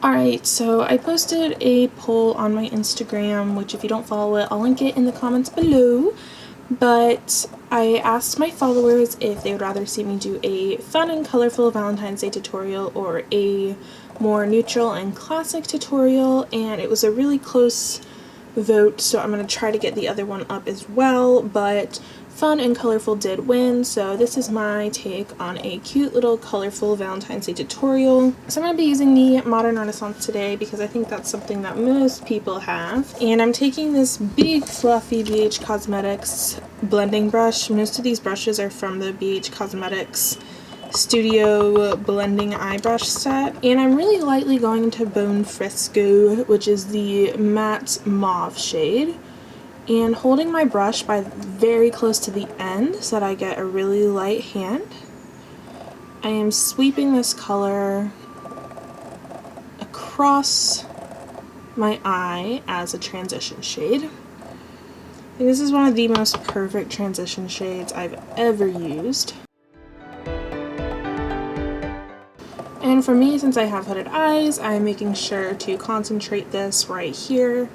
Alright, so I posted a poll on my Instagram, which if you don't follow it, I'll link it in the comments below. But I asked my followers if they would rather see me do a fun and colorful Valentine's Day tutorial or a more neutral and classic tutorial, and it was a really close vote, so I'm going to try to get the other one up as well, but fun and colorful did win, so this is my take on a cute little colorful Valentine's Day tutorial. So I'm going to be using the Modern Renaissance today because I think that's something that most people have. And I'm taking this big fluffy BH Cosmetics blending brush. Most of these brushes are from the BH Cosmetics Studio Blending Eye Brush set. And I'm really lightly going into Bone Frisco, which is the matte mauve shade, and holding my brush by very close to the end so that I get a really light hand. I am sweeping this color across my eye as a transition shade. I think this is one of the most perfect transition shades I've ever used. And for me, since I have hooded eyes, I'm making sure to concentrate this right here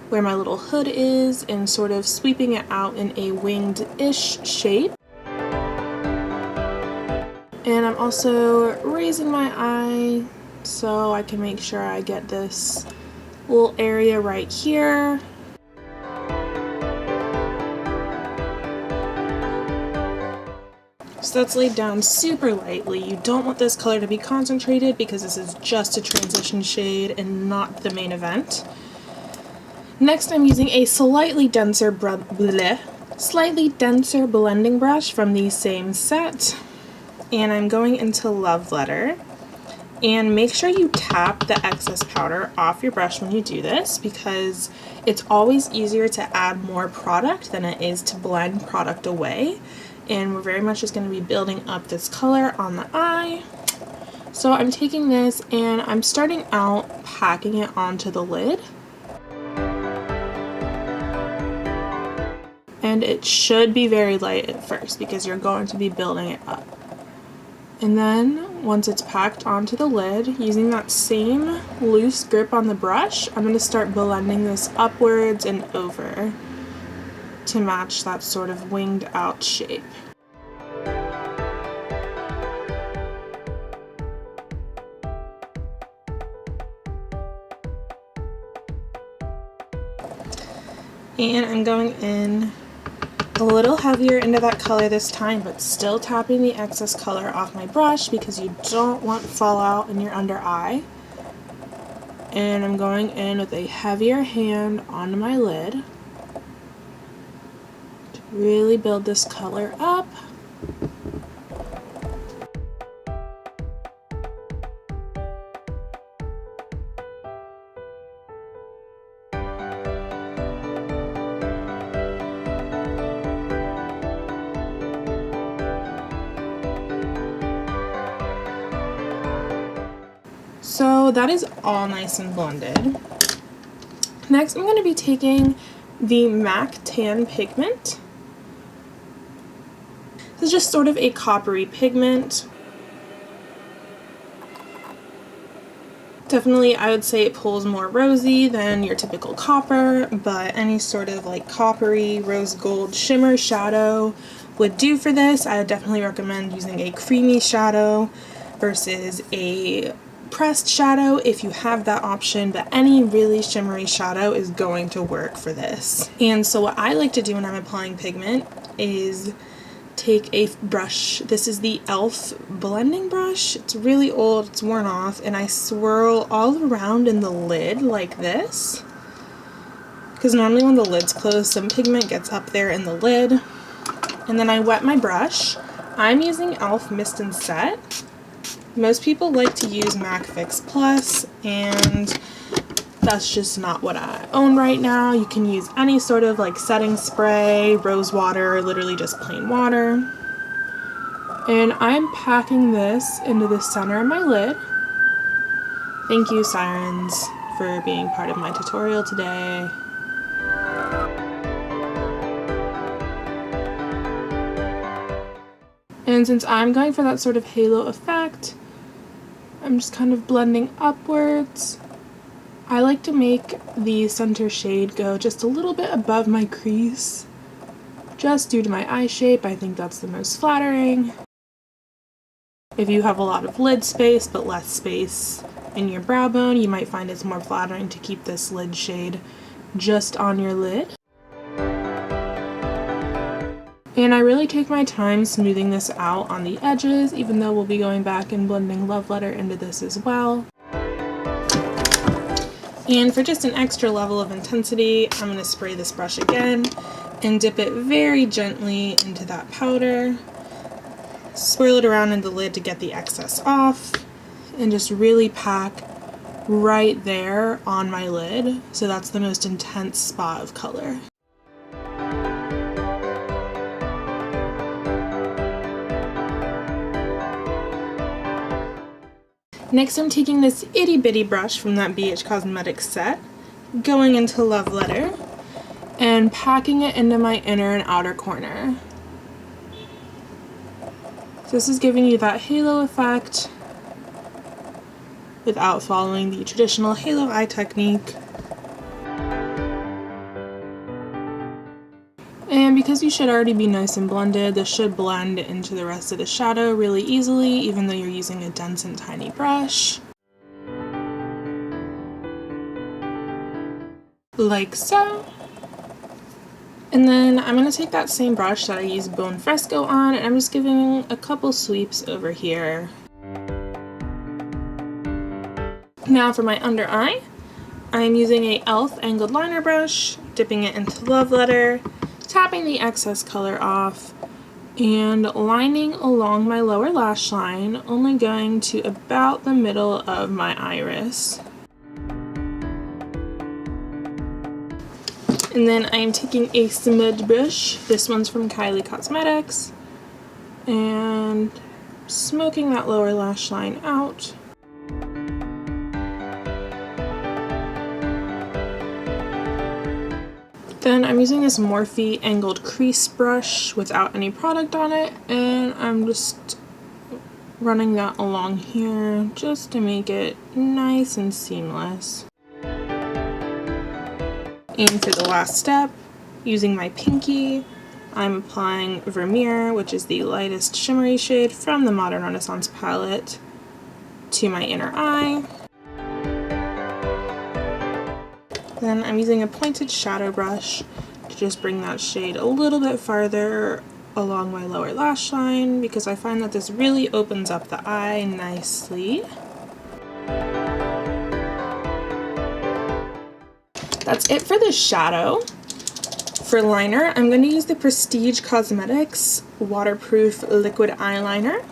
where my little hood is and sort of sweeping it out in a winged-ish shape. And I'm also raising my eye so I can make sure I get this little area right here. So that's laid down super lightly. You don't want this color to be concentrated because this is just a transition shade and not the main event. Next, I'm using a slightly denser blending brush from the same set, and I'm going into Love Letter. And make sure you tap the excess powder off your brush when you do this, because it's always easier to add more product than it is to blend product away. And we're very much just going to be building up this color on the eye. So I'm taking this and I'm starting out packing it onto the lid. And it should be very light at first because you're going to be building it up. And then once it's packed onto the lid, using that same loose grip on the brush, I'm going to start blending this upwards and over to match that sort of winged out shape. And I'm going in a little heavier into that color this time, but still tapping the excess color off my brush because you don't want fallout in your under eye. And I'm going in with a heavier hand onto my lid to really build this color up. So that is all nice and blended. Next, I'm going to be taking the MAC Tan Pigment. This is just sort of a coppery pigment. Definitely, I would say it pulls more rosy than your typical copper, but any sort of like coppery, rose gold shimmer shadow would do for this. I would definitely recommend using a creamy shadow versus a pressed shadow if you have that option, but any really shimmery shadow is going to work for this. And so what I like to do when I'm applying pigment is take a brush. This is the e.l.f. blending brush. It's really old, it's worn off, and I swirl all around in the lid like this, because normally when the lid's closed, some pigment gets up there in the lid. And then I wet my brush. I'm using e.l.f. Mist and Set. Most people like to use MAC Fix Plus, and that's just not what I own right now. You can use any sort of like setting spray, rose water, or literally just plain water. And I'm packing this into the center of my lid. Thank you, Sirens, for being part of my tutorial today. And since I'm going for that sort of halo effect, I'm just kind of blending upwards. I like to make the center shade go just a little bit above my crease, just due to my eye shape. I think that's the most flattering. If you have a lot of lid space but less space in your brow bone, you might find it's more flattering to keep this lid shade just on your lid. And I really take my time smoothing this out on the edges, even though we'll be going back and blending Love Letter into this as well. And for just an extra level of intensity, I'm going to spray this brush again and dip it very gently into that powder. Swirl it around in the lid to get the excess off, and just really pack right there on my lid, so that's the most intense spot of color. Next, I'm taking this itty bitty brush from that BH Cosmetics set, going into Love Letter, and packing it into my inner and outer corner. So this is giving you that halo effect without following the traditional halo eye technique. And because you should already be nice and blended, this should blend into the rest of the shadow really easily, even though you're using a dense and tiny brush. Like so. And then I'm going to take that same brush that I used Bone Fresco on, and I'm just giving a couple sweeps over here. Now for my under eye, I'm using a e.l.f. angled liner brush, dipping it into Love Letter, tapping the excess color off, and lining along my lower lash line, only going to about the middle of my iris. And then I'm taking a smudge brush, this one's from Kylie Cosmetics, and smoking that lower lash line out. Then I'm using this Morphe angled crease brush without any product on it, and I'm just running that along here just to make it nice and seamless. And for the last step, using my pinky, I'm applying Vermeer, which is the lightest shimmery shade from the Modern Renaissance palette, to my inner eye. Then I'm using a pointed shadow brush to just bring that shade a little bit farther along my lower lash line, because I find that this really opens up the eye nicely. That's it for the shadow. For liner, I'm going to use the Prestige Cosmetics Waterproof Liquid Eyeliner.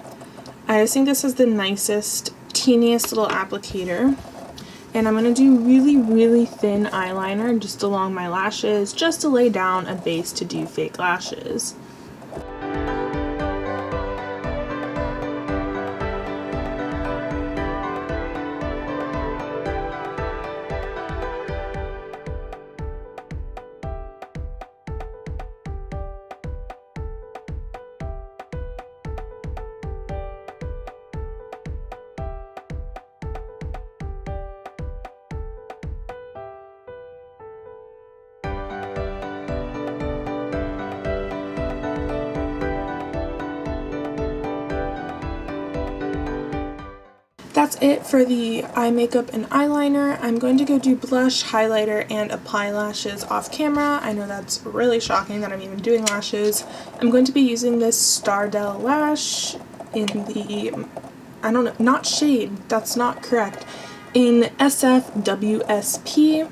I just think this is the nicest, teeniest little applicator. And I'm going to do really, really thin eyeliner just along my lashes, just to lay down a base to do fake lashes. That's it for the eye makeup and eyeliner. I'm going to go do blush, highlighter, and apply lashes off camera. I know that's really shocking that I'm even doing lashes. I'm going to be using this Stardel lash in the, I don't know, not shade, that's not correct, in SFWSP.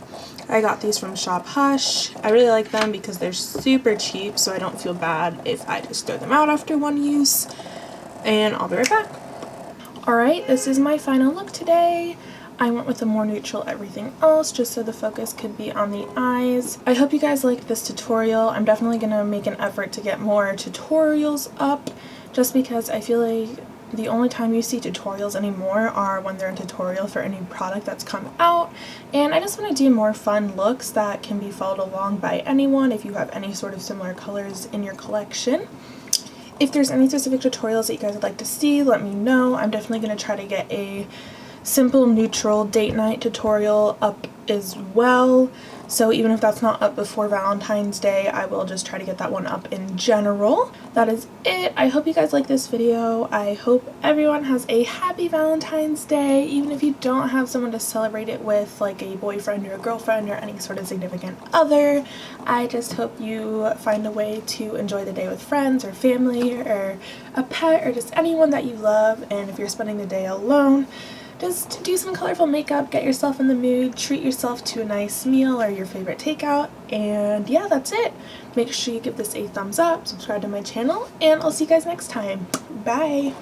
I got these from Shop Hush. I really like them because they're super cheap, so I don't feel bad if I just throw them out after one use. And I'll be right back. Alright, this is my final look today. I went with a more neutral everything else just so the focus could be on the eyes. I hope you guys liked this tutorial. I'm definitely going to make an effort to get more tutorials up, just because I feel like the only time you see tutorials anymore are when they're a tutorial for a new product that's come out, and I just want to do more fun looks that can be followed along by anyone if you have any sort of similar colors in your collection. If there's any specific tutorials that you guys would like to see, let me know. I'm definitely going to try to get a simple neutral date night tutorial up as well. So even if that's not up before Valentine's Day, I will just try to get that one up in general. That is it. I hope you guys like this video. I hope everyone has a happy Valentine's Day, even if you don't have someone to celebrate it with, like a boyfriend or a girlfriend or any sort of significant other. I just hope you find a way to enjoy the day with friends or family or a pet or just anyone that you love. And if you're spending the day alone, just do some colorful makeup, get yourself in the mood, treat yourself to a nice meal or your favorite takeout, and yeah, that's it. Make sure you give this a thumbs up, subscribe to my channel, and I'll see you guys next time. Bye!